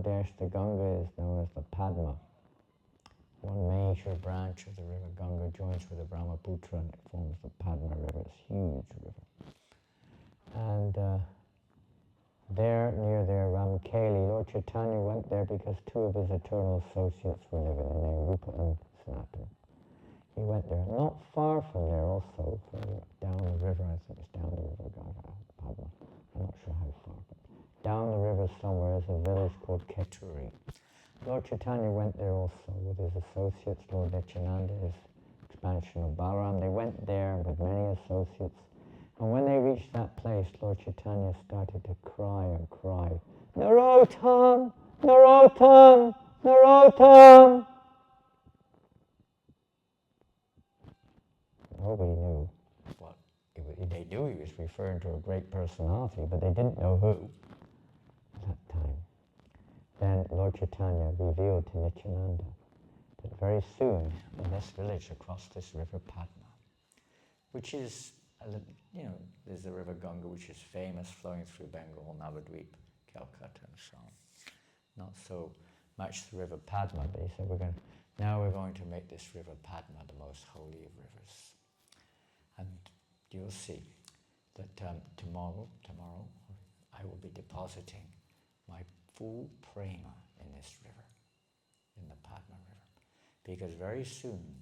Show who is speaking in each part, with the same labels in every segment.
Speaker 1: Bangladesh, the Ganga is known as the Padma. One major branch of the river Ganga joins with the Brahmaputra and it forms the Padma River. It's a huge river. And there, near there, Ramkeli, Lord Chaitanya went there because two of his eternal associates were living in there, Rupa and Sanatan. He went there. Not far from there also, down the river, I think it's down the river Ganga, Padma. I'm not sure how far, but down the river somewhere is a village called Keturi. Lord Chaitanya went there also with his associates, Lord Nityananda, his expansion of Balaram. They went there with many associates. And when they reached that place, Lord Chaitanya started to cry and cry, Narottam! Narottam! Narottam! Nobody knew what they knew he was referring to a great personality, but they didn't know who at that time. Then Lord Chaitanya revealed to Nityananda that very soon in this village across this river Padma, which is, there's the river Ganga, which is famous, flowing through Bengal, Navadvip, Calcutta, and so on. Not so much the river Padma, but he said we're going to make this river Padma the most holy of rivers. And you'll see that tomorrow I will be depositing my full prema in this river, in the Padma River, because very soon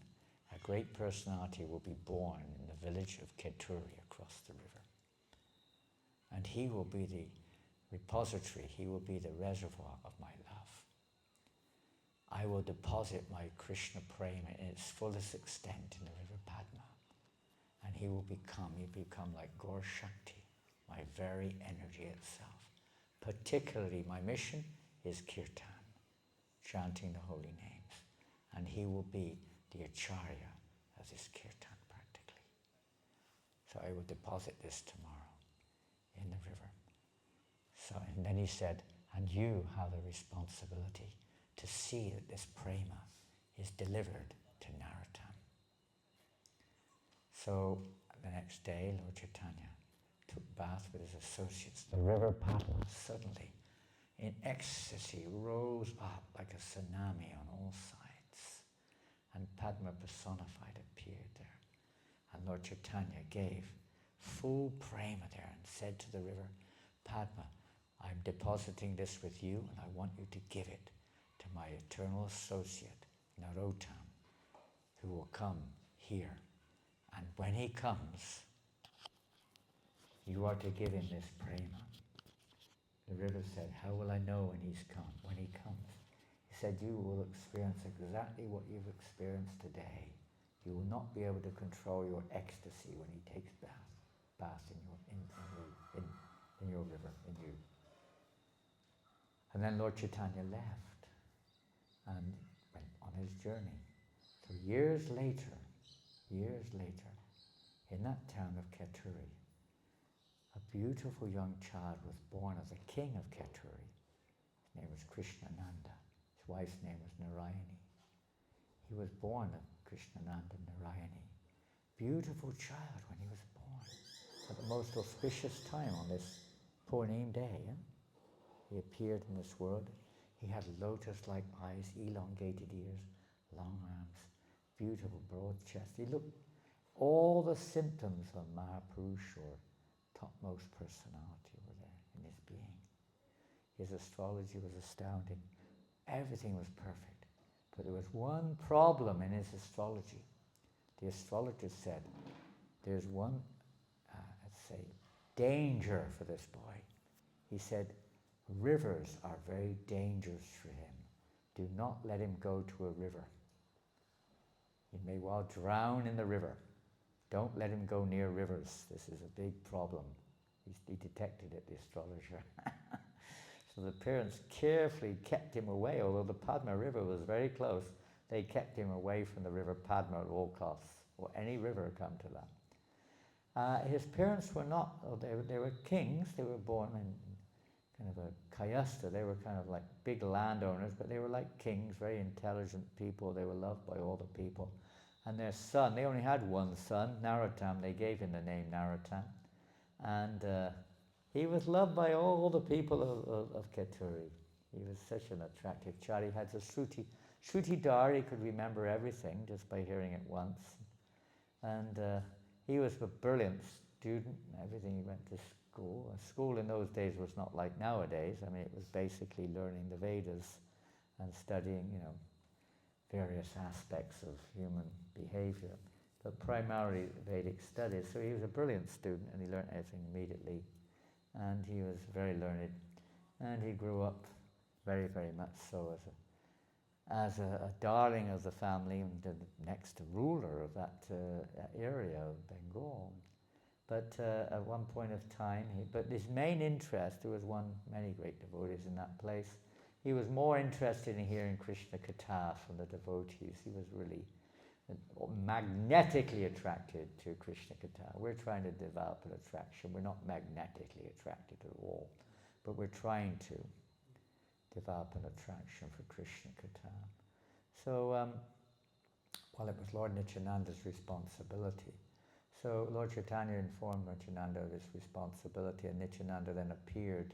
Speaker 1: a great personality will be born in the village of Keturi across the river. And he will be the repository, he will be the reservoir of my love. I will deposit my Krishna prema in its fullest extent in the river Padma. And he will become like Gaur Shakti, my very energy itself. Particularly, my mission is kirtan, chanting the holy names. And he will be the acharya of this kirtan practically. So I will deposit this tomorrow in the river. So, and then he said, and you have the responsibility to see that this prema is delivered to Narottama. So the next day, Lord Chaitanya took bath with his associates. The river Padma suddenly, in ecstasy, rose up like a tsunami on all sides. And Padma personified appeared there. And Lord Chaitanya gave full prema there and said to the river, Padma, I'm depositing this with you and I want you to give it to my eternal associate, Narottama, who will come here. And when he comes, you are to give him this prema. The river said, how will I know when he comes? He said, you will experience exactly what you've experienced today. You will not be able to control your ecstasy when he takes bath in your river, in you. And then Lord Chaitanya left and went on his journey. So years later, in that town of Keturi, a beautiful young child was born of the king of Keturi. His name was Krishnananda. His wife's name was Narayani. He was born of Krishnananda Narayani. Beautiful child when he was born. At the most auspicious time on this Purnim day. He appeared in this world. He had lotus-like eyes, elongated ears, long arms, beautiful broad chest. He looked all the symptoms of Mahapurush or topmost personality were there in his being. His astrology was astounding. Everything was perfect. But there was one problem in his astrology. The astrologer said, there's one, danger for this boy. He said, rivers are very dangerous for him. Do not let him go to a river. He may well drown in the river. Don't let him go near rivers. This is a big problem. He detected it, the astrologer. So the parents carefully kept him away, although the Padma River was very close. They kept him away from the river Padma at all costs, or any river come to that. His parents were not, they were kings. They were born in kind of a kayasta. They were kind of like big landowners, but they were like kings, very intelligent people. They were loved by all the people. And their son, they only had one son, Narottama. They gave him the name Narottama. And he was loved by all the people of Keturi.
Speaker 2: He was such an attractive child. He had the Shruti Dar, he could remember everything just by hearing it once. And he was a brilliant student and everything. He went to school. And school in those days was not like nowadays. I mean, it was basically learning the Vedas and studying, various aspects of human behavior, but primarily Vedic studies. So he was a brilliant student and he learned everything immediately. And he was very learned. And he grew up very, very much so as a darling of the family and the next ruler of that area of Bengal. But at one point of time, but his main interest, there was many great devotees in that place, he was more interested in hearing Krishna Katha from the devotees. He was really magnetically attracted to Krishna Katha. We're trying to develop an attraction. We're not magnetically attracted at all, but we're trying to develop an attraction for Krishna Katha. So, well, it was Lord Nityananda's responsibility. So Lord Chaitanya informed Nityananda of his responsibility, and Nityananda then appeared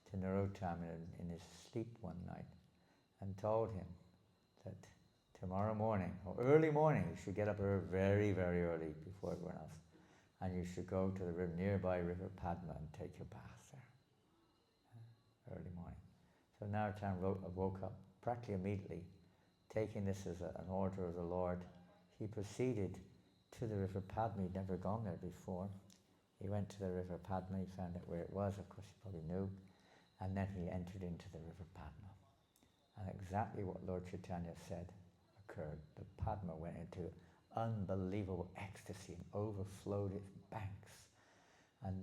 Speaker 2: to Narottama in his sleep one night and told him that tomorrow morning, or early morning, you should get up very, very early before everyone else, and you should go to the nearby river Padma and take your bath there, early morning. So Narottama woke up practically immediately, taking this as an order of the Lord. He proceeded to the river Padma. He'd never gone there before. He went to the river Padma, he found out where it was, of course he probably knew, and then he entered into the river Padma. And exactly what Lord Chaitanya said occurred. The Padma went into unbelievable ecstasy and overflowed its banks. And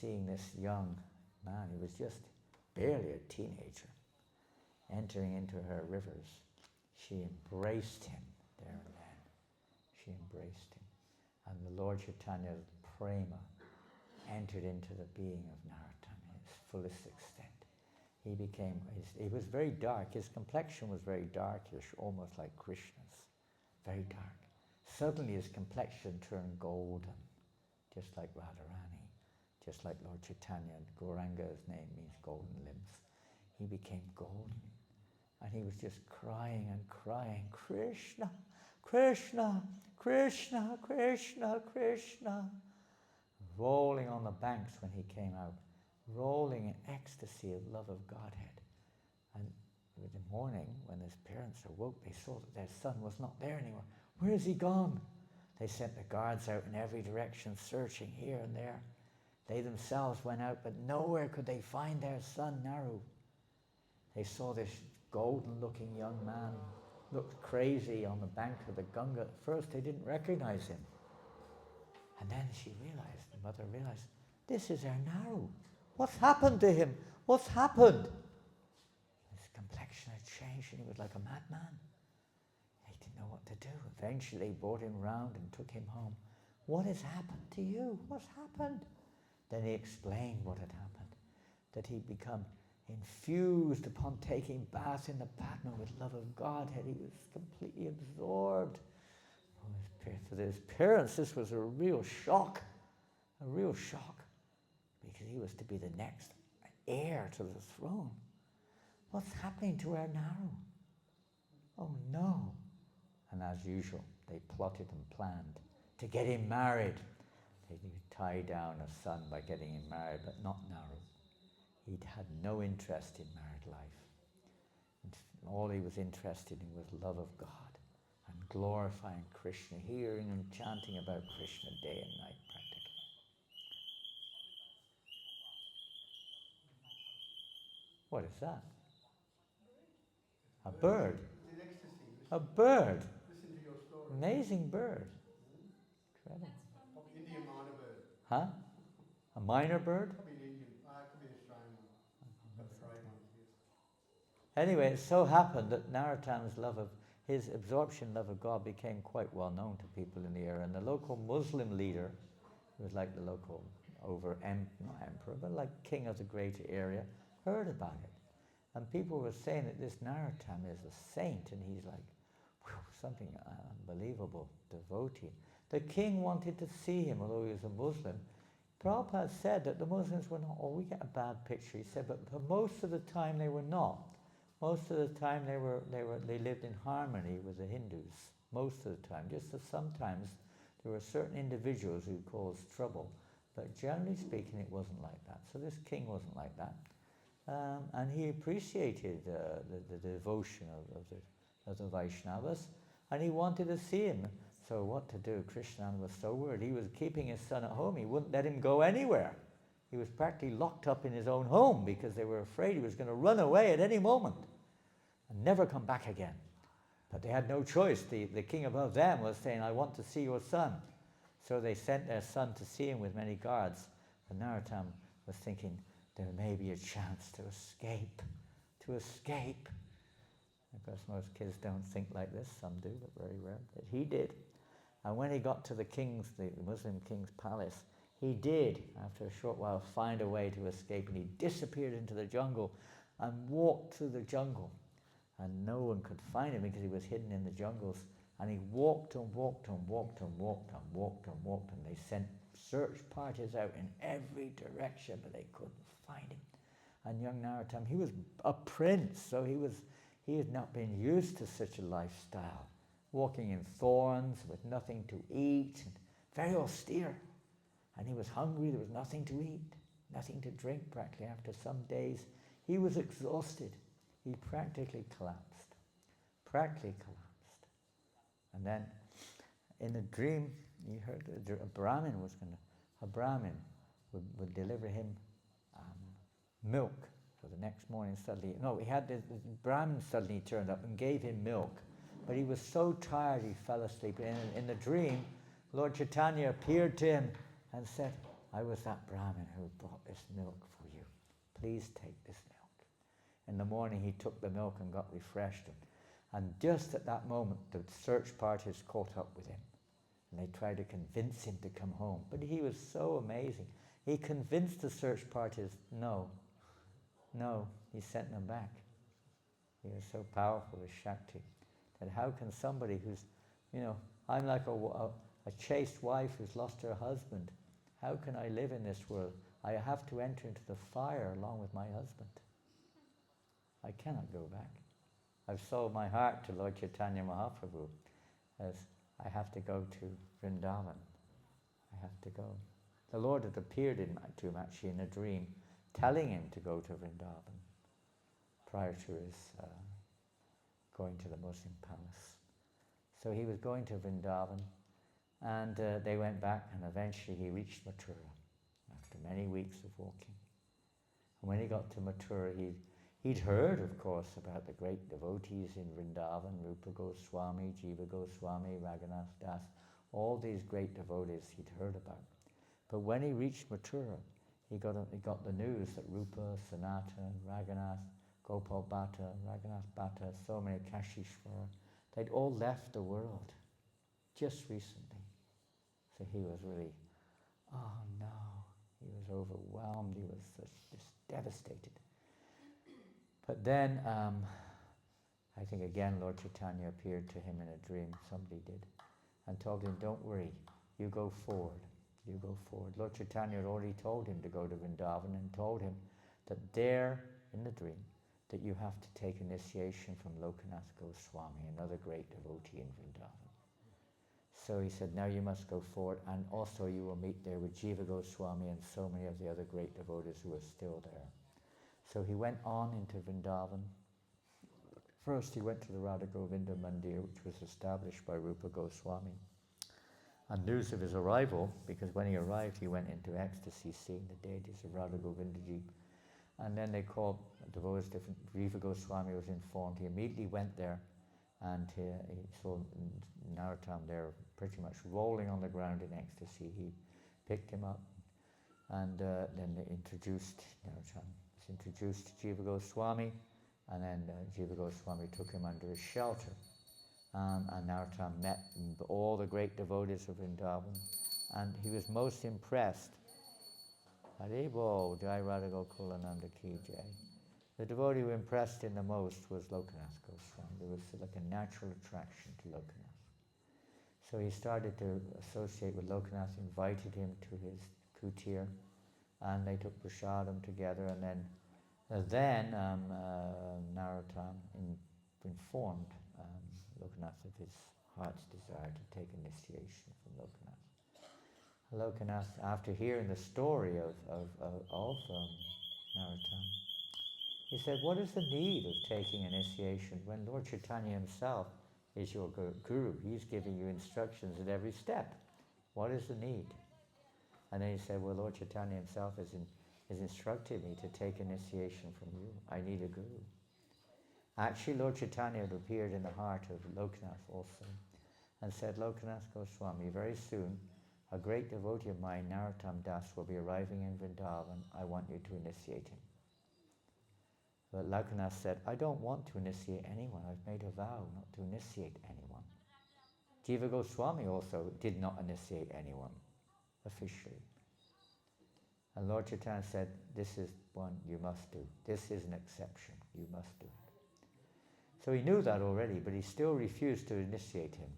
Speaker 2: seeing this young man, he was just barely a teenager, entering into her rivers, she embraced him there and then. She embraced him. And the Lord Chaitanya's prema entered into the being of Narottama in its fullest extent. He was very dark. His complexion was very darkish, almost like Krishna's, very dark. Suddenly his complexion turned golden, just like Radharani, just like Lord Chaitanya. Gauranga's name means golden limbs. He became golden. And he was just crying and crying, Krishna, Krishna, Krishna, Krishna, Krishna. Rolling on the banks when he came out, rolling in ecstasy of love of Godhead. And in the morning, when his parents awoke, they saw that their son was not there anymore. Where has he gone? They sent the guards out in every direction, searching here and there. They themselves went out, but nowhere could they find their son, Naru. They saw this golden-looking young man, looked crazy on the bank of the Ganga. At first, they didn't recognize him. And then she realized, the mother realized, this is our Naru. What's happened to him? What's happened? His complexion had changed and he was like a madman. They didn't know what to do. Eventually, they brought him round and took him home. What has happened to you? What's happened? Then he explained what had happened, that he'd become infused upon taking bath in the Padma with love of Godhead. He was completely absorbed. For his parents, this was a real shock, because he was to be the next heir to the throne. What's happening to our Naru? Oh no. And as usual, they plotted and planned to get him married. They would tie down a son by getting him married, but not Naru. He'd had no interest in married life. And all he was interested in was love of God and glorifying Krishna, hearing and chanting about Krishna day and night practically. What is that? A bird.
Speaker 3: It's ecstasy.
Speaker 2: A bird.
Speaker 3: Listen to your story.
Speaker 2: Amazing bird. Incredible.
Speaker 3: Indian minor bird.
Speaker 2: Huh? A minor bird?
Speaker 3: Probably an Indian. It could be an Australian one. Got the great ones, yes.
Speaker 2: Anyway, it so happened that Narottama's his absorption love of God became quite well known to people in the area, and the local Muslim leader, who was like the local not emperor, but like king of the greater area, heard about it. And people were saying that this Narottama is a saint, and he's like, something unbelievable, devotee. The king wanted to see him, although he was a Muslim. Prabhupada said that the Muslims were not, we get a bad picture, he said, but for most of the time they were not. Most of the time they lived in harmony with the Hindus. Most of the time, just that sometimes there were certain individuals who caused trouble, but generally speaking, it wasn't like that. So this king wasn't like that, and he appreciated the devotion of the Vaishnavas, and he wanted to see him. So what to do? Krishnananda was so worried. He was keeping his son at home. He wouldn't let him go anywhere. He was practically locked up in his own home because they were afraid he was going to run away at any moment and never come back again. But they had no choice. The king above them was saying, I want to see your son. So they sent their son to see him with many guards. And Narottam was thinking, there may be a chance to escape. To escape. Of course, most kids don't think like this. Some do, but very rare. But he did. And when he got to the Muslim king's palace, he did, after a short while, find a way to escape. And he disappeared into the jungle and walked through the jungle. And no one could find him because he was hidden in the jungles. And he walked and walked and walked and walked and walked and walked. And they sent search parties out in every direction, but they couldn't find him. And young Narottam, he was a prince, so he had not been used to such a lifestyle. Walking in thorns with nothing to eat, and very austere. And he was hungry, there was nothing to eat, nothing to drink practically. After some days, he was exhausted. He practically collapsed. And then, in a dream, he heard a Brahmin would deliver him milk. So the next morning suddenly, the Brahmin suddenly turned up and gave him milk. But he was so tired he fell asleep. In the dream, Lord Chaitanya appeared to him and said, I was that Brahmin who brought this milk for you. Please take this milk. In the morning he took the milk and got refreshed. And just at that moment, the search parties caught up with him. And they tried to convince him to come home. But he was so amazing. He convinced the search parties, no, he sent them back. He was so powerful as Shakti. That how can somebody who's, I'm like a chaste wife who's lost her husband. How can I live in this world? I have to enter into the fire along with my husband. I cannot go back. I've sold my heart to Lord Chaitanya Mahaprabhu as I have to go to Vrindavan. I have to go. The Lord had appeared to him actually in a dream, telling him to go to Vrindavan prior to his going to the Muslim palace. So he was going to Vrindavan, and they went back, and eventually he reached Mathura after many weeks of walking. And when he got to Mathura, he'd heard, of course, about the great devotees in Vrindavan, Rupa Goswami, Jiva Goswami, Raghunath Das, all these great devotees he'd heard about. But when he reached Mathura, he got the news that Rupa, Sanatana, Raghunath, Gopal Bhatta, Raghunath Bhatta, so many Kashishvara, they'd all left the world just recently. So he was really, oh no, he was overwhelmed, he was just devastated. But then, I think again Lord Chaitanya appeared to him in a dream, somebody did, and told him, don't worry, you go forward. You go forward. Lord Chaitanya had already told him to go to Vrindavan and told him that there, in the dream, that you have to take initiation from Lokanath Goswami, another great devotee in Vrindavan. So he said, now you must go forward, and also you will meet there with Jiva Goswami and so many of the other great devotees who are still there. So he went on into Vrindavan. First he went to the Radha Govinda Mandir, which was established by Rupa Goswami. And news of his arrival, because when he arrived he went into ecstasy seeing the deities of Radha Govindaji. And then they called devotees different. Jiva Goswami was informed. He immediately went there, and he saw Narottam there pretty much rolling on the ground in ecstasy. He picked him up, and then they introduced Narottam. He was introduced to Jiva Goswami, and then Jiva Goswami took him under his shelter. And Narottam met all the great devotees of Vrindavan, and he was most impressed. Haribo, Jai Radha Gokulananda Ki Jai. The devotee who impressed him the most was Lokanath Goswami. There was like a natural attraction to Lokanath. So he started to associate with Lokanath, invited him to his kutir, and they took prasadam together, and then Narottam informed Lokanath of his heart's desire to take initiation from Lokanath. Lokanath, after hearing the story of Narottam, he said, what is the need of taking initiation when Lord Chaitanya himself is your guru? He's giving you instructions at every step. What is the need? And then he said, well, Lord Chaitanya himself has instructed me to take initiation from you. I need a guru. Actually, Lord Chaitanya had appeared in the heart of Lokanath also and said, Lokanath Goswami, very soon a great devotee of mine, Narottama Das, will be arriving in Vrindavan. I want you to initiate him. But Lokanath said, I don't want to initiate anyone. I've made a vow not to initiate anyone. Jiva Goswami also did not initiate anyone officially. And Lord Chaitanya said, this is one you must do. This is an exception. You must do it. So he knew that already, but he still refused to initiate him.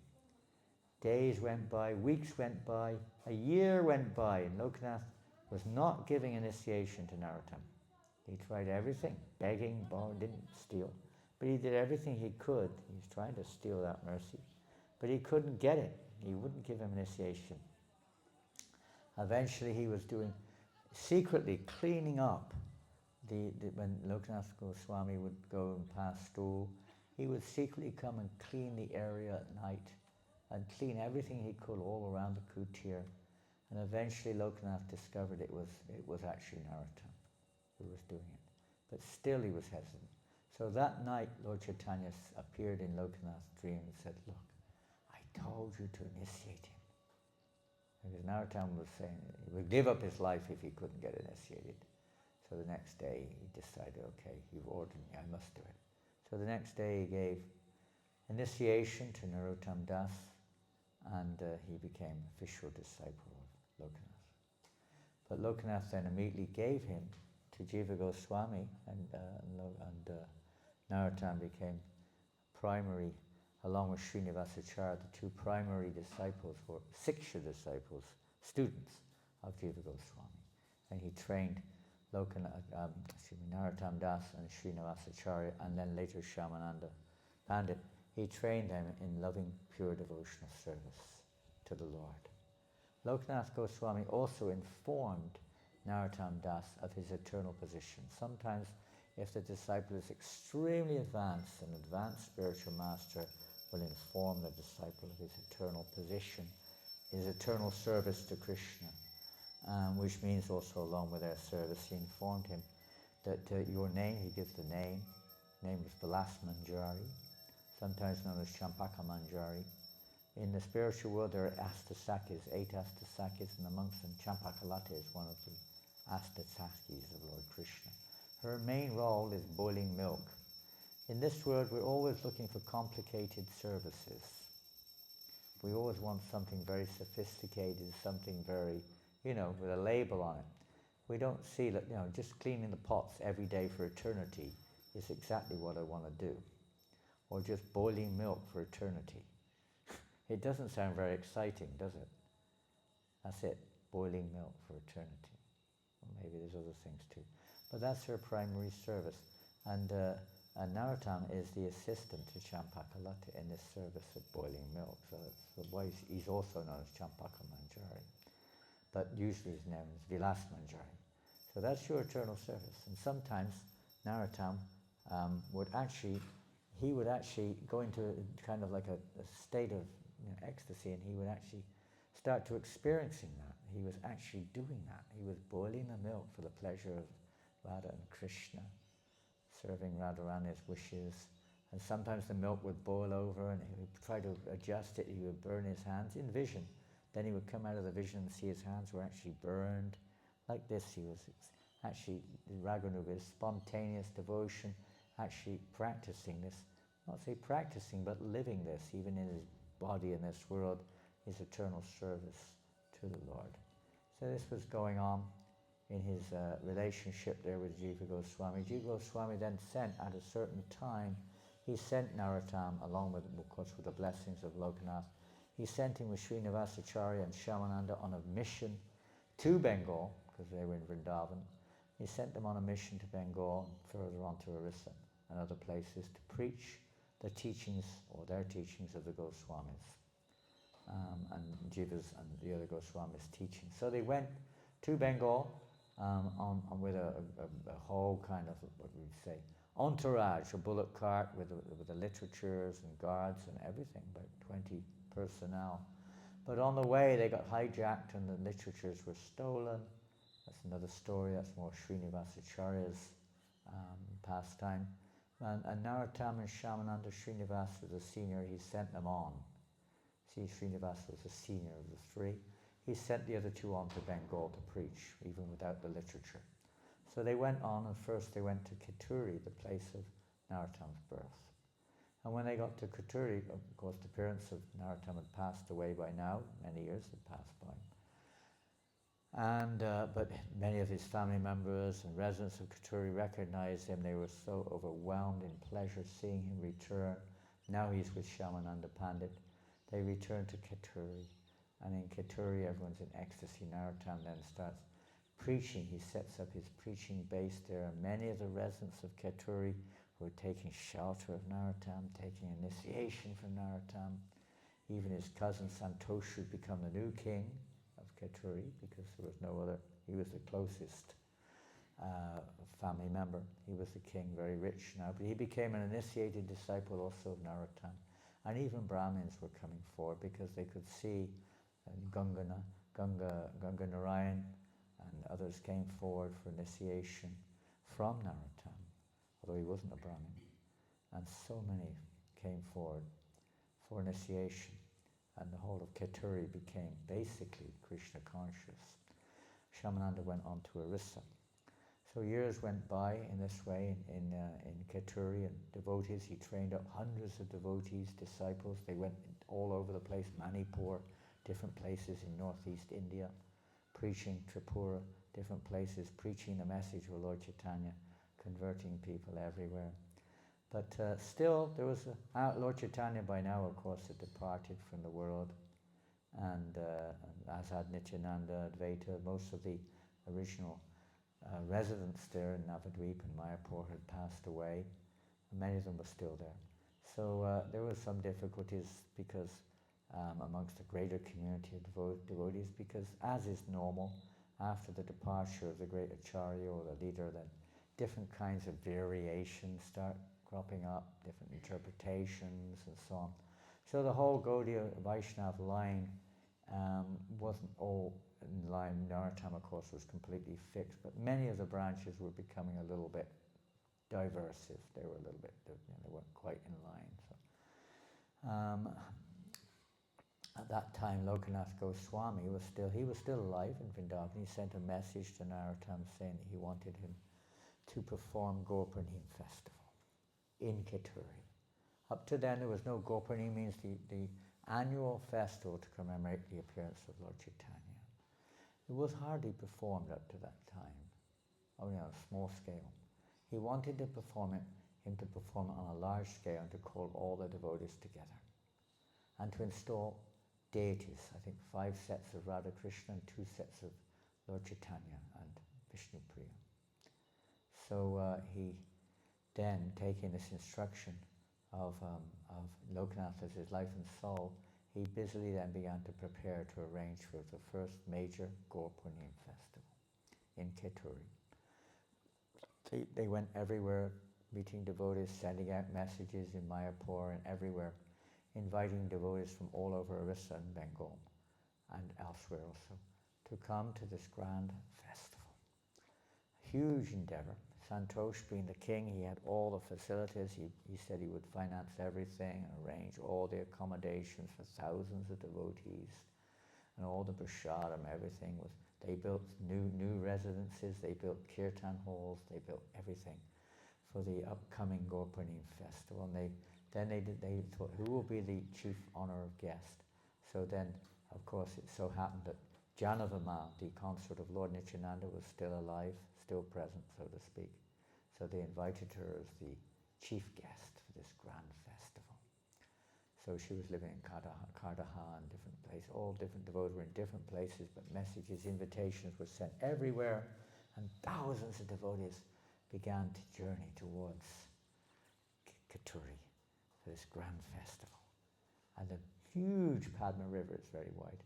Speaker 2: Days went by, weeks went by, a year went by, and Lokanath was not giving initiation to Narottam. He tried everything, begging, borrowing, didn't steal, but he did everything he could. He was trying to steal that mercy, but he couldn't get it. He wouldn't give him initiation. Eventually he was secretly cleaning up when Lokanath Goswami would go and pass stool, he would secretly come and clean the area at night and clean everything he could all around the kutir. And eventually Lokanath discovered it was actually Narottam who was doing it. But still he was hesitant. So that night Lord Chaitanya appeared in Lokanath's dream and said, look, I told you to initiate him. Because Narottam was saying he would give up his life if he couldn't get initiated. So the next day he decided, okay, you've ordered me, I must do it. So the next day he gave initiation to Narottama Das, and he became official disciple of Lokanath. But Lokanath then immediately gave him to Jiva Goswami, and Narottam became primary, along with Srinivasacharya, the two primary disciples, or Siksha disciples, students of Jiva Goswami. And he trained Narottama Das and Srinivasacharya, and then later Shyamananda Pandit. He trained them in loving, pure devotional service to the Lord. Lokanath Goswami also informed Narottama Das of his eternal position. Sometimes, if the disciple is extremely advanced, an advanced spiritual master will inform the disciple of his eternal position, his eternal service to Krishna, which means also along with their service, he informed him that your name, he gives the name is Vilas Manjari, sometimes known as Champaka Manjari. In the spiritual world there are Astasakis, 8 Astasakis, and amongst them Champakalata is one of the Astasakis of Lord Krishna. Her main role is boiling milk. In this world we're always looking for complicated services. We always want something very sophisticated, something very, with a label on it. We don't see that, just cleaning the pots every day for eternity is exactly what I want to do. Or just boiling milk for eternity. It doesn't sound very exciting, does it? That's it, boiling milk for eternity. Well, maybe there's other things too. But that's her primary service. And Narottam is the assistant to Champakalata in this service of boiling milk. So that's why he's also known as Champaka Manjari. But usually he's known as Vilas Manjari. So that's your eternal service. And sometimes Narottam would actually go into kind of like a state of ecstasy, and he would actually start to experiencing that. He was actually doing that. He was boiling the milk for the pleasure of Radha and Krishna, serving Radharani's wishes. And sometimes the milk would boil over and he would try to adjust it. He would burn his hands in vision. Then he would come out of the vision and see his hands were actually burned. Like this, he was actually, Raganuga, spontaneous devotion, actually practicing this. Not say practicing, but living this, even in his body in this world, his eternal service to the Lord. So this was going on in his relationship there with Jiva Goswami. Jiva Goswami then sent, at a certain time, he sent Narottam, along with, of course, with the blessings of Lokanath, he sent him with Srinivasacharya and Shyamananda on a mission to Bengal, because they were in Vrindavan. He sent them on a mission to Bengal, further on to Orissa. and other places to preach the teachings or their teachings of the Goswamis and Jivas and the other Goswamis' teachings. So they went to Bengal with a whole kind of, what we would say, entourage, a bullock cart with the literatures and guards and everything, about 20 personnel. But on the way they got hijacked and the literatures were stolen. That's another story, that's more Srinivasacharya's pastime. And Narottama and Shamananda, Srinivasa was a senior, he sent them on. See, Srinivasa was the senior of the three. He sent the other two on to Bengal to preach, even without the literature. So they went on, and first they went to Kituri, the place of Narottama's birth. And when they got to Kituri, of course the parents of Narottama had passed away by now, many years had passed by. And, but many of his family members and residents of Kituri recognized him. They were so overwhelmed in pleasure seeing him return. Now he's with Shamananda Pandit. They return to Kituri. And in Kituri, everyone's in ecstasy. Narottama then starts preaching. He sets up his preaching base there. And many of the residents of Kituri were taking shelter of Narottama, taking initiation from Narottama. Even his cousin Santoshu had become the new king of Kituri because there was no other. He was the closest family member. He was the king, very rich now. But he became an initiated disciple also of Narottama. And even Brahmins were coming forward because they could see Ganga Narayan and others came forward for initiation from Narottama, although he wasn't a Brahmin. And so many came forward for initiation. And the whole of Kituri became basically Krishna conscious. Shamananda went on to Orissa. So years went by in this way in Kituri, and devotees, he trained up hundreds of devotees, disciples. They went all over the place, Manipur, different places in northeast India, preaching Tripura, different places, preaching the message of Lord Chaitanya, converting people everywhere. But still, there was Lord Chaitanya by now, of course, had departed from the world, and as had Nityananda, Advaita, most of the original residents there in Navadvip and Mayapur had passed away, and many of them were still there. So there were some difficulties because amongst the greater community of devotees, because as is normal, after the departure of the great Acharya or the leader, then different kinds of variations start cropping up, different interpretations and so on. So the whole Gaudiya Vaishnava line wasn't all in line. Narottama, of course, was completely fixed, but many of the branches were becoming a little bit diversive. They were a little bit, they weren't quite in line. So, at that time, Lokanath Goswami was still alive in Vrindavan. He sent a message to Narottama saying that he wanted him to perform Gopurnima festival in Kituri. Up to then, there was no Gopurnima, means the annual festival to commemorate the appearance of Lord Chaitanya. It was hardly performed up to that time, only on a small scale. He wanted to perform him to perform it on a large scale and to call all the devotees together and to install deities, I think 5 sets of Radha Krishna and 2 sets of Lord Chaitanya and Vishnu Priya. So he then, taking this instruction of Lokanath as his life and soul, he busily then began to prepare to arrange for the first major Gopurnima festival in Kituri. They went everywhere, meeting devotees, sending out messages in Mayapur and everywhere, inviting devotees from all over Orissa and Bengal and elsewhere also to come to this grand festival. Huge endeavor. Santosh being the king, he had all the facilities. He said he would finance everything and arrange all the accommodations for thousands of devotees and all the prashadam, everything was. They built new residences, they built kirtan halls, they built everything for the upcoming Gopurnima festival. And they thought, who will be the chief honor of guest? So then, of course, it so happened that Janavama, the consort of Lord Nityananda, was still alive, still present, so to speak. So they invited her as the chief guest for this grand festival. So she was living in Kardaha and different places, all different devotees were in different places, but messages, invitations were sent everywhere, and thousands of devotees began to journey towards for this grand festival. And the huge Padma River is very wide.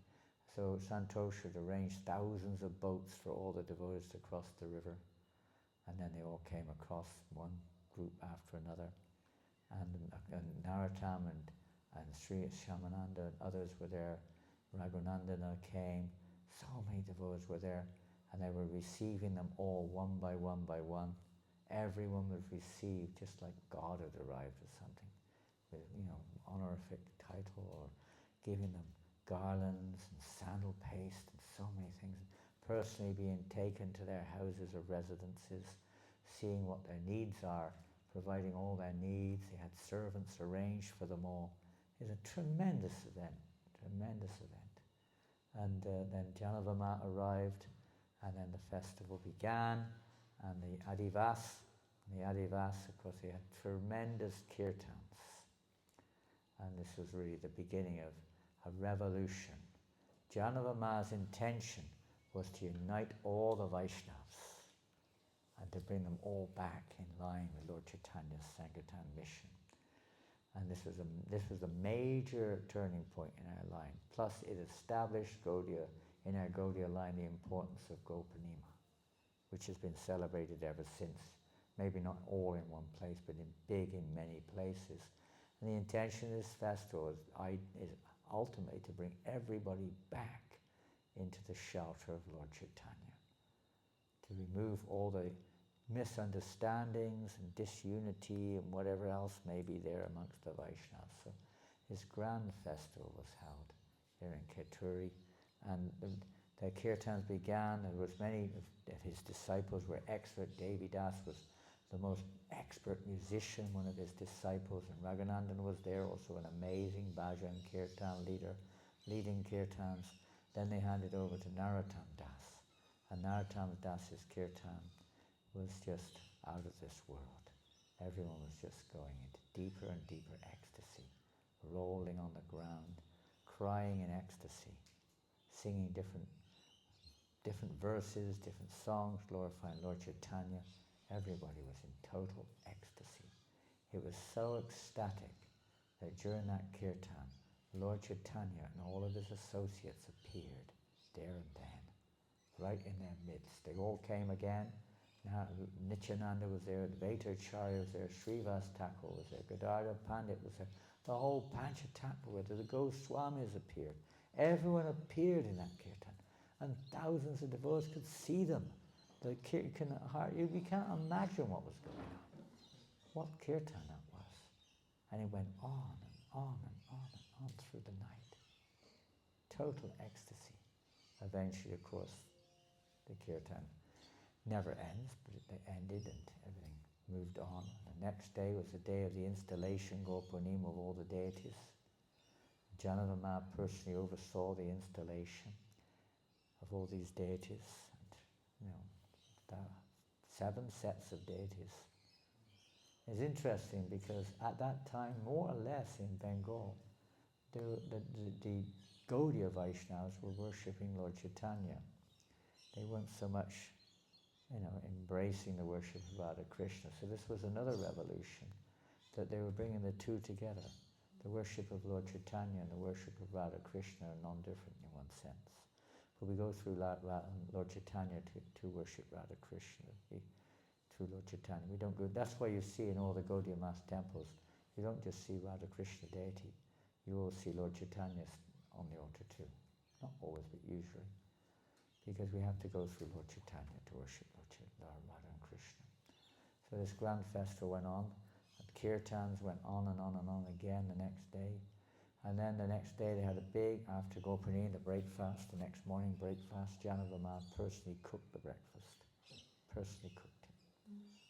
Speaker 2: So Santosha had arranged thousands of boats for all the devotees to cross the river. And then they all came across, one group after another. And Narottama and Sri Shamananda and others were there. Raghunandana came. So many devotees were there. And they were receiving them all one by one by one. Everyone was received just like God had arrived or something, with, honorific title, or giving them garlands and sandal paste and so many things. Personally being taken to their houses or residences, seeing what their needs are, providing all their needs. They had servants arranged for them all. It was a tremendous event, tremendous event. And then Janavama arrived, and then the festival began, and the Adivas, of course, they had tremendous kirtans. And this was really the beginning of a revolution. Janavama's intention was to unite all the Vaishnavas and to bring them all back in line with Lord Chaitanya's Sankirtan mission. And this was a major turning point in our line. Plus, it established in our Gaudiya line, the importance of Gopurnima, which has been celebrated ever since. Maybe not all in one place, but in many places. And the intention of this festival is ultimately to bring everybody back into the shelter of Lord Chaitanya, to remove all the misunderstandings and disunity and whatever else may be there amongst the Vaishnavas. So his grand festival was held here in Keturi, and the kirtans began. There was many of his disciples were expert. Devi Das was the most expert musician, one of his disciples, and Raghunandan was there, also an amazing bhajan kirtan leader, leading kirtans. Then they handed over to Narottama Das, and Narottama Das's kirtan was just out of this world. Everyone was just going into deeper and deeper ecstasy, rolling on the ground, crying in ecstasy, singing different verses, different songs, glorifying Lord Chaitanya. Everybody was in total ecstasy. It was so ecstatic that during that kirtan, Lord Chaitanya and all of his associates appeared there and then, right in their midst. They all came again. Now, Nityananda was there, Vaitacharya was there, Srivas Thakur was there, Gadadhar Pandit was there. The whole Panchatattva were there. The Goswamis appeared. Everyone appeared in that kirtan, and thousands of devotees could see them. You can't imagine what was going on, what kirtan that was. And it went on and on and on and on through the night. Total ecstasy. Eventually, of course, the kirtan never ends, but it ended and everything moved on. The next day was the day of the installation, Gopurnima, of all the deities. Janavama personally oversaw the installation of all these deities. And, 7 sets of deities. It's interesting because at that time, more or less in Bengal, the Gaudiya Vaishnavas were worshipping Lord Chaitanya. They weren't so much, embracing the worship of Radha Krishna. So this was another revolution, that they were bringing the two together. The worship of Lord Chaitanya and the worship of Radha Krishna are non-different in one sense. But we go through Lord Chaitanya to worship Radha Krishna, through Lord Chaitanya. We don't go. That's why you see in all the Gaudiya Mass temples, you don't just see Radha Krishna deity. You will see Lord Chaitanya on the altar too. Not always, but usually. Because we have to go through Lord Chaitanya to worship Lord Radha and Krishna. So this grand festival went on, and kirtans went on and on and on again the next day. And then the next day they had a big, after Gopurnima, the breakfast, the next morning breakfast. Janavama personally cooked the breakfast, personally cooked it,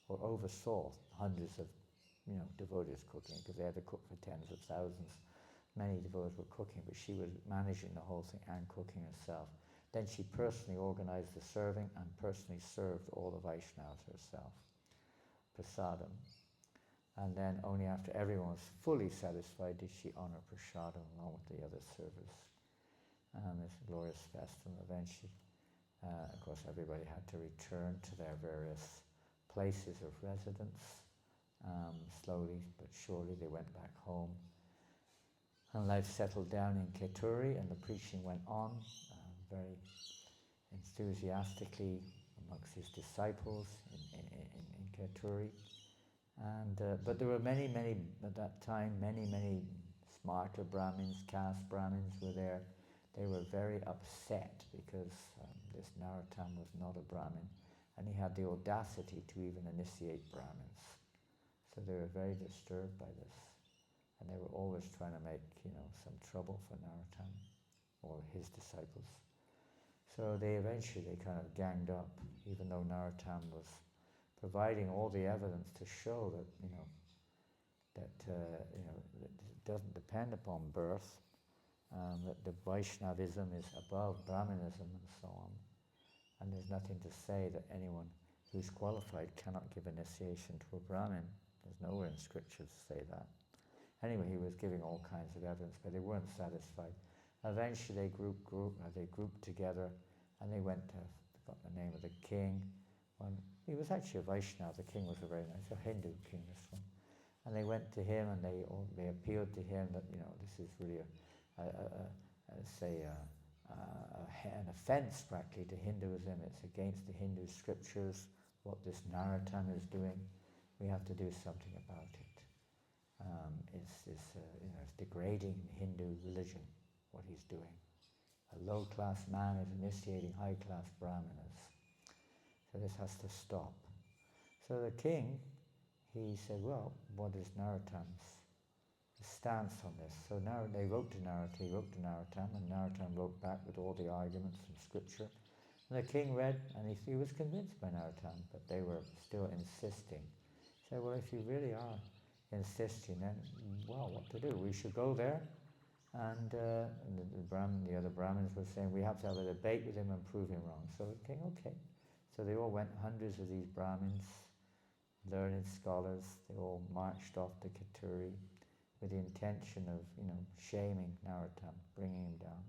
Speaker 2: or oversaw hundreds of devotees cooking, because they had to cook for tens of thousands. Many devotees were cooking, but she was managing the whole thing and cooking herself. Then she personally organized the serving and personally served all the Vaishnavas herself, prasadam. And then only after everyone was fully satisfied did she honor prasadam along with the other servers. And this glorious festival eventually, of course, everybody had to return to their various places of residence. Slowly but surely they went back home. And life settled down in Keturi, and the preaching went on very enthusiastically amongst his disciples in Keturi. And but there were many at that time, many smarter Brahmins, caste Brahmins were there. They were very upset because this Narottama was not a Brahmin, and he had the audacity to even initiate Brahmins. So they were very disturbed by this, and they were always trying to make, some trouble for Narottama or his disciples. So they eventually kind of ganged up, even though Narottama was providing all the evidence to show that, that it doesn't depend upon birth, that the Vaishnavism is above Brahmanism and so on. And there's nothing to say that anyone who's qualified cannot give initiation to a Brahmin. There's nowhere in scripture to say that. Anyway, he was giving all kinds of evidence, but they weren't satisfied. Eventually they grouped together, and they went to, I forgot the name of the king. He was actually a Vaishnava. The king was a very nice, a Hindu king, this one. And they went to him, and they appealed to him that, this is really an offence practically to Hinduism. It's against the Hindu scriptures, what this Narottama is doing. We have to do something about it. It's degrading Hindu religion, what he's doing. A low-class man is initiating high-class brahmanas. So this has to stop. So the king, he said, well, what is Narottama's stance on this? So now they wrote to Narottama, and Narottama wrote back with all the arguments from scripture. And the king read, and he was convinced by Narottama, but they were still insisting. He said, well, if you really are insisting, then, well, what to do? We should go there. And the other Brahmins were saying, we have to have a debate with him and prove him wrong. So the king, okay. So they all went, hundreds of these Brahmins, learned scholars, they all marched off to Keturi with the intention of, shaming Narottama, bringing him down.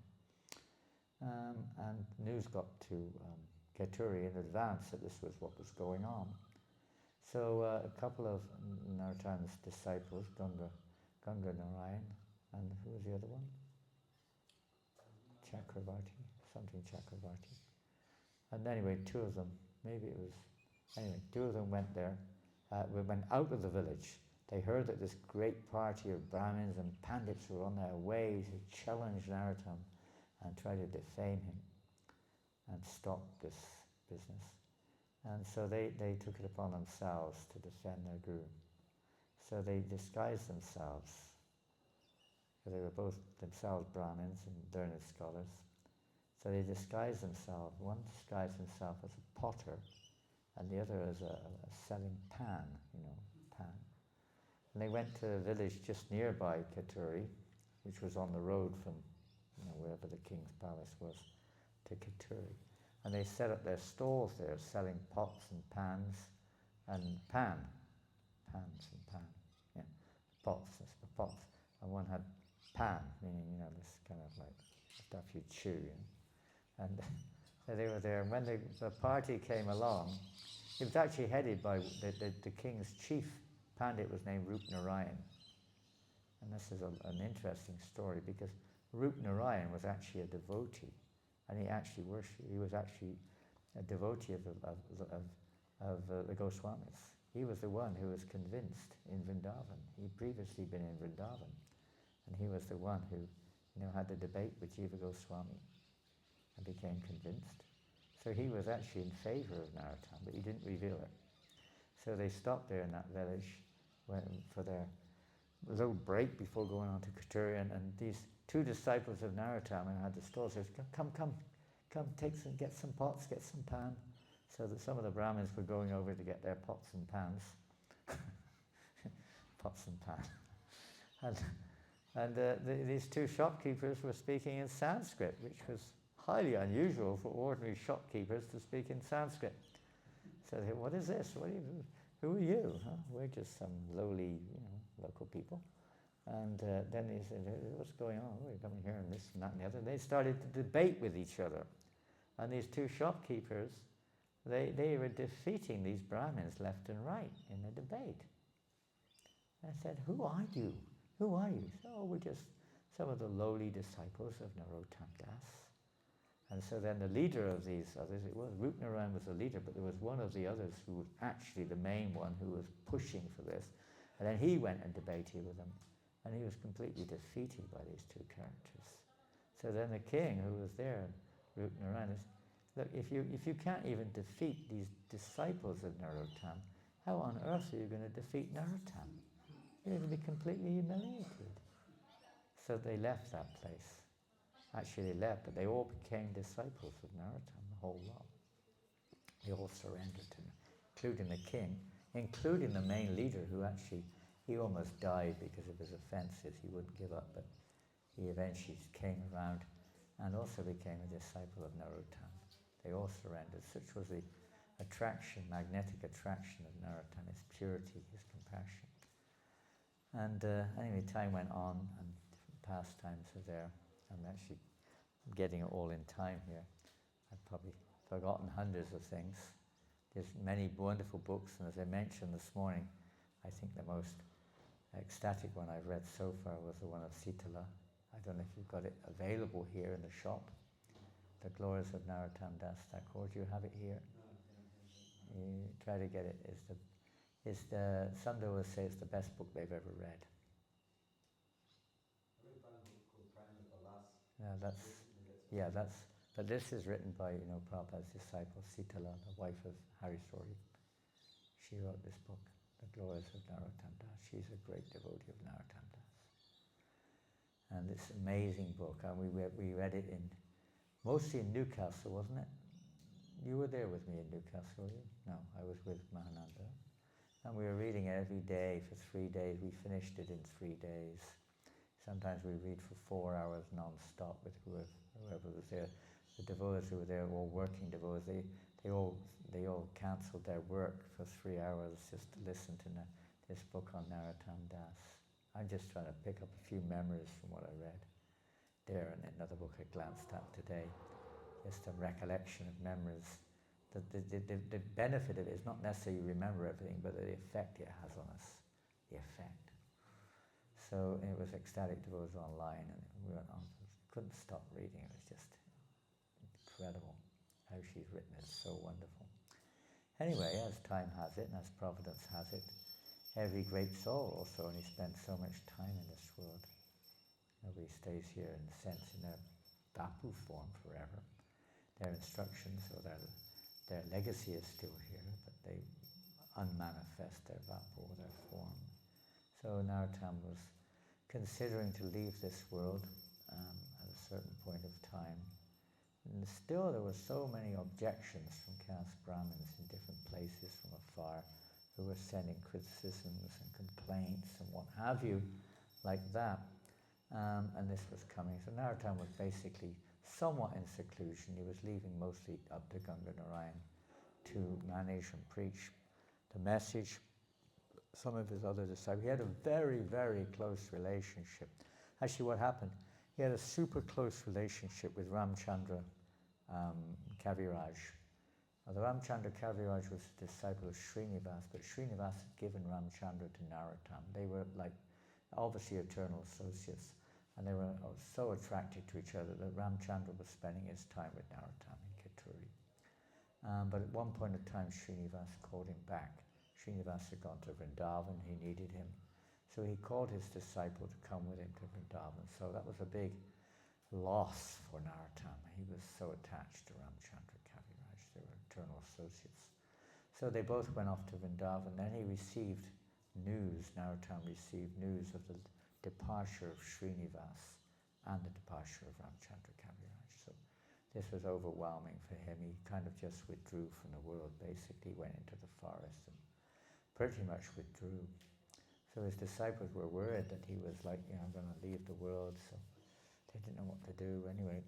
Speaker 2: And news got to Keturi in advance that this was what was going on. So a couple of Narottama's disciples, Ganga Narayan, and who was the other one? Chakravarti. And anyway, two of them went there, went out of the village. They heard that this great party of Brahmins and Pandits were on their way to challenge Narottama and try to defame him and stop this business. And so they took it upon themselves to defend their guru. So they disguised themselves. They were both themselves Brahmins and learned scholars. So they disguised themselves. One disguised himself as a potter, and the other as a selling pan, pan. And they went to a village just nearby Keturi, which was on the road from, wherever the king's palace was, to Keturi. And they set up their stalls there, selling pots and pans, and pans and pan, pots. And one had pan, meaning, this kind of like stuff you chew, And so they were there, and when the party came along, it was actually headed by the king's chief Pandit was named Rup Narayan. And this is an interesting story, because Rup Narayan was actually a devotee, and he actually worshipped. He was actually a devotee of the Goswamis. He was the one who was convinced in Vrindavan. He'd previously been in Vrindavan, and he was the one who, had the debate with Jiva Goswami and became convinced. So he was actually in favor of Narottama, but he didn't reveal it. So they stopped there in that village for their little break before going on to Keturi, and these two disciples of Narottama had the stall, says, come, get some pots, get some pan. So that some of the Brahmins were going over to get their pots and pans. Pots and pan. And these two shopkeepers were speaking in Sanskrit, which was highly unusual for ordinary shopkeepers to speak in Sanskrit. So they said, what is this? Who are you? Huh? We're just some lowly, local people. And then they said, what's going on? We're coming here and this and that and the other. And they started to debate with each other. And these two shopkeepers, they were defeating these Brahmins left and right in the debate. And I said, who are you? Who are you? So, oh, we're just some of the lowly disciples of Narottama Das. And so then the leader of these others, it was Rupnarayan was the leader, but there was one of the others who was actually the main one who was pushing for this. And then he went and debated with them, and he was completely defeated by these two characters. So then the king who was there, Rupnarayan, said, look, if you can't even defeat these disciples of Narottama, how on earth are you going to defeat Narottama? You're going to be completely humiliated. So they left that place. Actually they left, but they all became disciples of Narottama, the whole lot. They all surrendered to him, including the king, including the main leader who actually, he almost died because of his offences. He wouldn't give up, but he eventually came around and also became a disciple of Narottama. They all surrendered. Such was the attraction, magnetic attraction of Narottama, his purity, his compassion. And anyway, time went on and different pastimes are there. I'm actually getting it all in time here. I've probably forgotten hundreds of things. There's many wonderful books, and as I mentioned this morning, I think the most ecstatic one I've read so far was the one of Sitala. I don't know if you've got it available here in the shop. The Glories of Narottama Das Thakur. Do you have it here? You try to get it. Some will say it's the best book they've ever read. But this is written by, Prabhupada's disciple, Sitala, the wife of Hari Sori. She wrote this book, The Glories of Narottama Das. She's a great devotee of Narottama Das. And this amazing book, and we read it mostly in Newcastle, wasn't it? You were there with me in Newcastle, were you? No, I was with Mahananda. And we were reading it every day for 3 days. We finished it in 3 days. Sometimes we read for 4 hours non-stop with whoever was there. The devotees who were there, all working devotees, they all cancelled their work for 3 hours just to listen to this book on Narottama Das. I'm just trying to pick up a few memories from what I read there, and another book I glanced at today. Just a recollection of memories. The benefit of it is not necessarily you remember everything, but the effect it has on us. The effect. So it was ecstatic devotees online, and we went on. Couldn't stop reading. It was just incredible how she's written it. It's so wonderful. Anyway, as time has it, and as Providence has it, every great soul also only spends so much time in this world. Nobody stays here in the sense in their Bapu form forever. Their instructions or their legacy is still here, but they unmanifest their Bapu, their form. So Narottama was considering to leave this world at a certain point of time. And still there were so many objections from caste Brahmins in different places from afar who were sending criticisms and complaints and what have you, like that. And this was coming. So Narottama was basically somewhat in seclusion. He was leaving mostly up to Ganga Narayan to manage and preach the message. Some of his other disciples. He had a very, very close relationship. Actually, what happened, he had a super close relationship with Ramchandra Kaviraj. The Ramchandra Kaviraj was a disciple of Srinivas, but Srinivas had given Ramchandra to Narottama. They were like, obviously eternal associates, and they were so attracted to each other that Ramchandra was spending his time with Narottama in Kituri. But at one point in time, Srinivas called him back. Srinivas had gone to Vrindavan, he needed him. So he called his disciple to come with him to Vrindavan. So that was a big loss for Narottama. He was so attached to Ramchandra Kaviraj. They were eternal associates. So they both went off to Vrindavan. Then he received news, Narottama received news of the departure of Srinivas and the departure of Ramchandra Kaviraj. So this was overwhelming for him. He kind of just withdrew from the world, basically went into the forest and pretty much withdrew. So his disciples were worried that he was like, I'm going to leave the world, so they didn't know what to do. Anyway,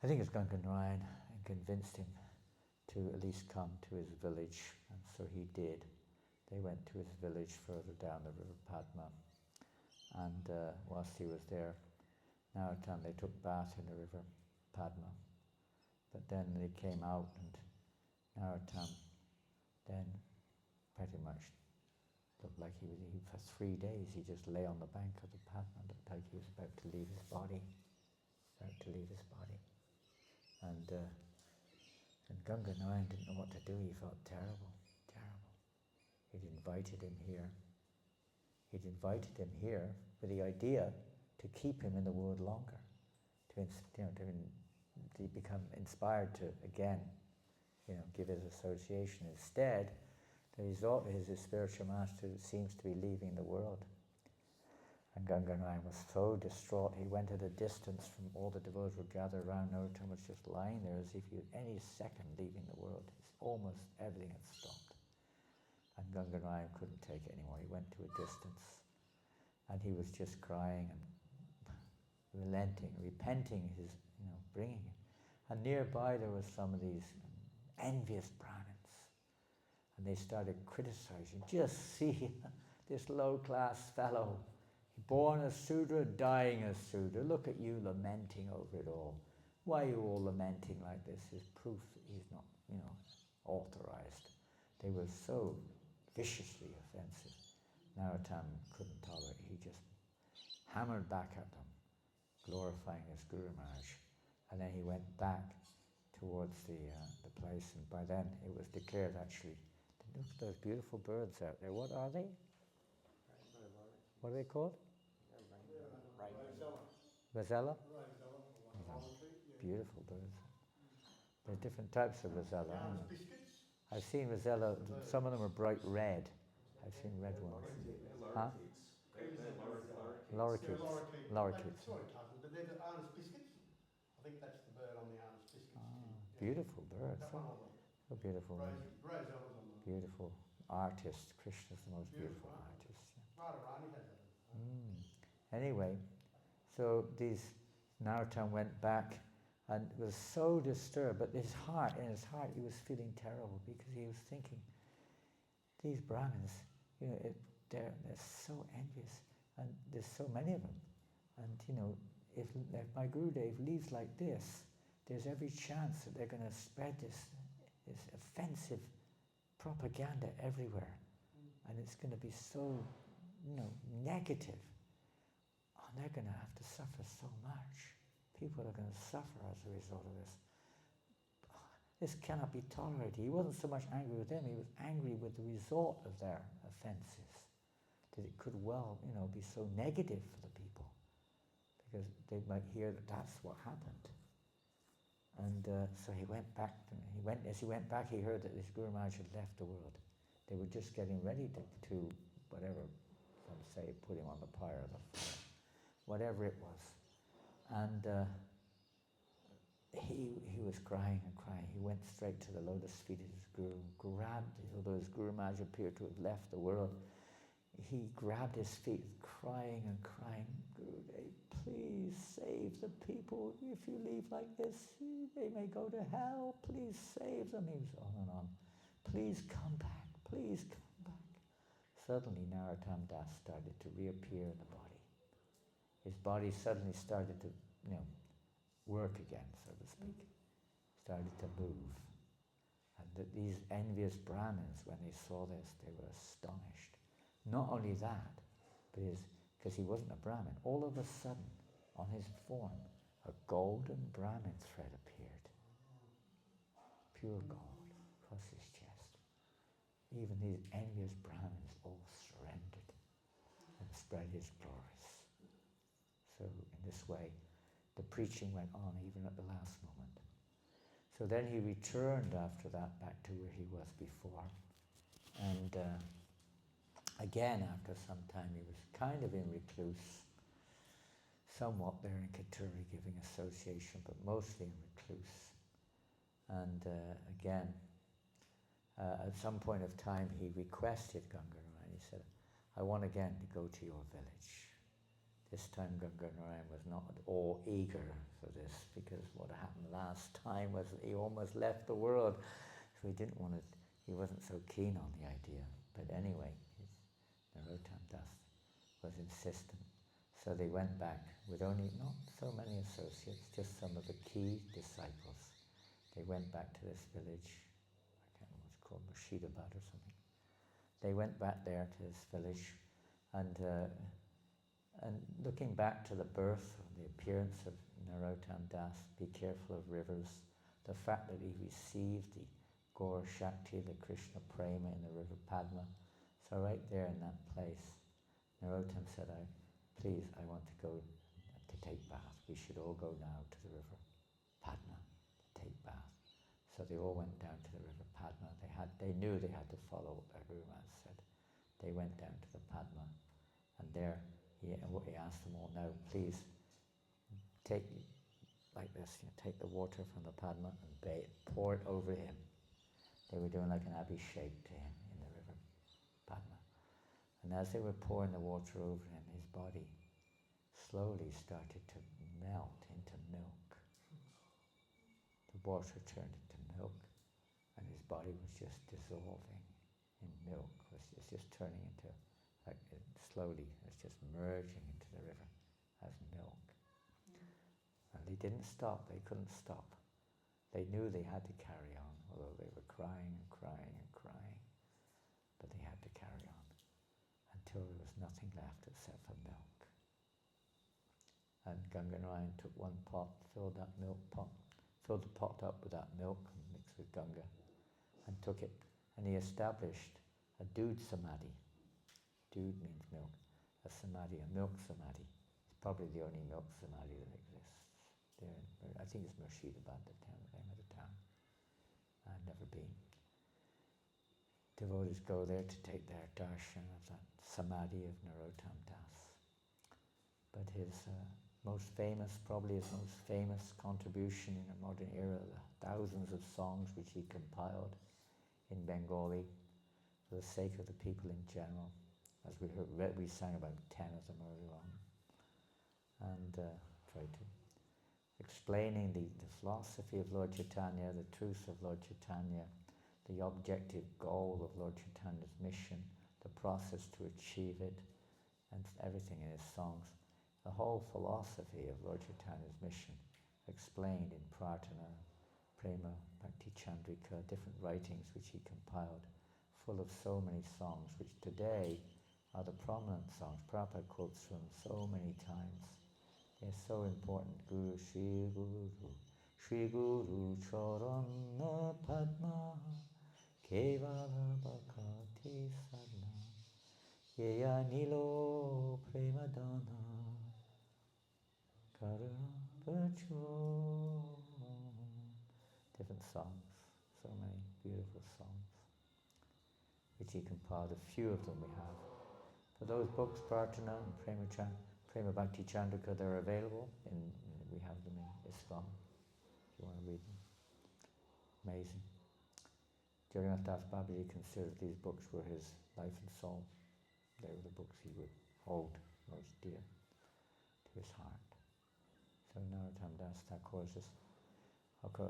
Speaker 2: I think it's Ganga Narayan and convinced him to at least come to his village, and so he did. They went to his village further down the river Padma, and whilst he was there, Narottama, they took bath in the river Padma, but then they came out, and Narottama then pretty much Looked like for 3 days, he just lay on the bank of the Padma, looked like he was about to leave his body. And Ganga Narayan didn't know what to do. He felt terrible. He'd invited him here with the idea to keep him in the world longer, to become inspired to again, give his association. Instead, the result is his spiritual master seems to be leaving the world. And Ganga Narayan was so distraught, he went at a distance from all the devotees who gathered around. Narottama was just lying there as if he was any second leaving the world. Almost everything had stopped. And Ganga Narayan couldn't take it anymore. He went to a distance. And he was just crying and repenting his, bringing it. And nearby there was some of these envious Brahmins. And they started criticizing. Just see this low-class fellow, born a Sudra, dying a Sudra. Look at you lamenting over it all. Why are you all lamenting like this? Is proof that he's not, authorized. They were so viciously offensive. Narottama couldn't tolerate it. He just hammered back at them, glorifying his Guru Maharaj. And then he went back towards the place, and by then it was declared actually, look at those beautiful birds out there. What are they? What are they called? Rosella? Beautiful birds. There are different types of Rosella. I've seen Rosella, some of them are bright red. I've seen red ones. Huh? Lorikeets. Lorikeets.
Speaker 3: Sorry, Thakur, but they're the Arnis biscuits. I think that's the bird on the Arnis biscuits.
Speaker 2: Beautiful birds.
Speaker 3: That one on them.
Speaker 2: So beautiful.
Speaker 3: Rosella's on them.
Speaker 2: Beautiful artist. Krishna's the most beautiful artist.
Speaker 3: Radharani has that.
Speaker 2: Anyway, so Narottama went back and was so disturbed, but in his heart he was feeling terrible because he was thinking, these Brahmins, they're so envious, and there's so many of them, and if my Gurudev leaves like this, there's every chance that they're going to spread this offensive propaganda everywhere, and it's going to be so, negative. Oh, they're going to have to suffer so much. People are going to suffer as a result of this. This cannot be tolerated. He wasn't so much angry with them, he was angry with the result of their offences. That it could well, be so negative for the people. Because they might hear that that's what happened. And so he went back, as he went back, he heard that his Guru Maharaj had left the world. They were just getting ready to whatever, some say, put him on the pyre, whatever it was. And he was crying and crying. He went straight to the lotus feet of his Guru, grabbed, although his Guru Maharaj appeared to have left the world, he grabbed his feet, crying and crying, Gurudev, please save the people. If you leave like this, they may go to hell. Please save them. He was on and on. Please come back. Please come back. Suddenly, Narottama Das started to reappear in the body. His body suddenly started to, work again, so to speak. Started to move. And these envious Brahmins, when they saw this, they were astonished. Not only that, but because he wasn't a Brahmin, all of a sudden, on his form, a golden Brahmin thread appeared. Pure gold across his chest. Even these envious Brahmins all surrendered and spread his glories. So in this way, the preaching went on even at the last moment. So then he returned after that back to where he was before. And again, after some time, he was kind of in recluse, somewhat there in Katuri giving association, but mostly in recluse. And again, at some point of time, he requested Ganga Narayan. He said, I want again to go to your village. This time Ganga Narayan was not at all eager for this, because what happened last time was that he almost left the world. So he wasn't so keen on the idea. But anyway, Narottama Das was insistent. So they went back with only not so many associates, just some of the key disciples. They went back to this village, I can't remember what it's called, Murshidabad or something. they went back there to this village, and looking back to the birth, the appearance of Narottama Das, be careful of rivers, the fact that he received the Gaur Shakti, the Krishna Prema in the river Padma. So right there in that place, Narottama said, please, I want to go to take bath. We should all go now to the river Padma to take bath. So they all went down to the river Padma. They knew they had to follow what their Guru Maharaj said. They went down to the Padma, and there he asked them all, now please take, like this, take the water from the Padma and pour it over him. They were doing like an abhishek to him in the river Padma. And as they were pouring the water over him, his body slowly started to melt into milk. The water turned into milk, and his body was just dissolving in milk. It's just turning into, like slowly, it's just merging into the river as milk. And they didn't stop, they couldn't stop. They knew they had to carry on, although they were crying and crying and crying. But they had to carry on until there was nothing left except for milk. And Ganganarayan took one pot, filled the pot up with that milk mixed with Ganga, and took it, and he established a Dud Samadhi. Dud means milk. A samadhi, a milk samadhi. It's probably the only milk samadhi that exists. I think it's Murshidabad, the name of the town. I've never been. Devotees go there to take their darshan of that samadhi of Narottama Das. But his most famous contribution in the modern era, the thousands of songs which he compiled in Bengali for the sake of the people in general. As we heard, we sang about 10 of them earlier on. And tried to explaining the philosophy of Lord Chaitanya, the truth of Lord Chaitanya, the objective goal of Lord Chaitanya's mission, the process to achieve it, and everything in his songs. The whole philosophy of Lord Chaitanya's mission explained in Prarthana, Prema, Bhakti Chandrika, different writings which he compiled, full of so many songs, which today are the prominent songs. Prabhupada quotes them so many times. They're so important. Guru, Shri Guru Charana Padma, Kevala Bhakati Sadna, Yeya Nilo Premadana, Karapacho. Different songs, so many beautiful songs, which he compiled. A few of them we have. For those books, Prarthana and Prema Bhakti Chandrika, they're available. We have them in Islam, if you want to read them. Amazing. Jagannath Das Babaji considered these books were his life and soul. They were the books he would hold most dear to his heart. So Narottama Das Thakur is just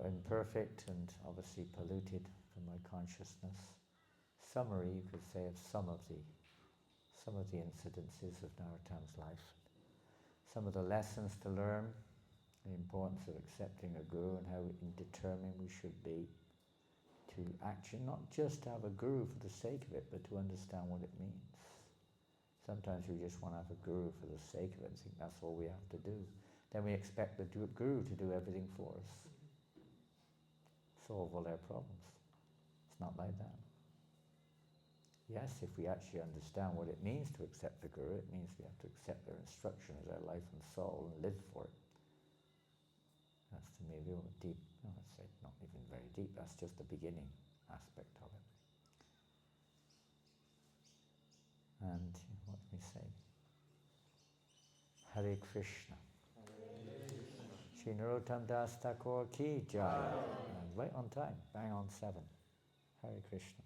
Speaker 2: imperfect and obviously polluted from my consciousness. Summary, you could say, of some of the incidences of Narottama's life. Some of the lessons to learn, the importance of accepting a guru and how determined we should be to actually not just have a guru for the sake of it, but to understand what it means. Sometimes we just want to have a guru for the sake of it and think that's all we have to do. Then we expect the guru to do everything for us, solve all our problems. It's not like that. Yes, if we actually understand what it means to accept the guru, it means we have to accept their instruction as our life and soul and live for it. That's to me real deep. No, I'd say not even very deep. That's just the beginning aspect of it. And what can we say? Hare Krishna. Shri Narottama Das Thakur ki jai. Right on time, bang on 7. Hare Krishna.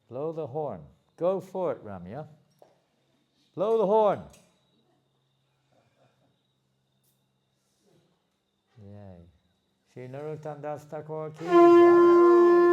Speaker 2: Blow the horn. Go for it, Ramya. Blow the horn. Yay. Shri Narottama Das Thakur ki jai.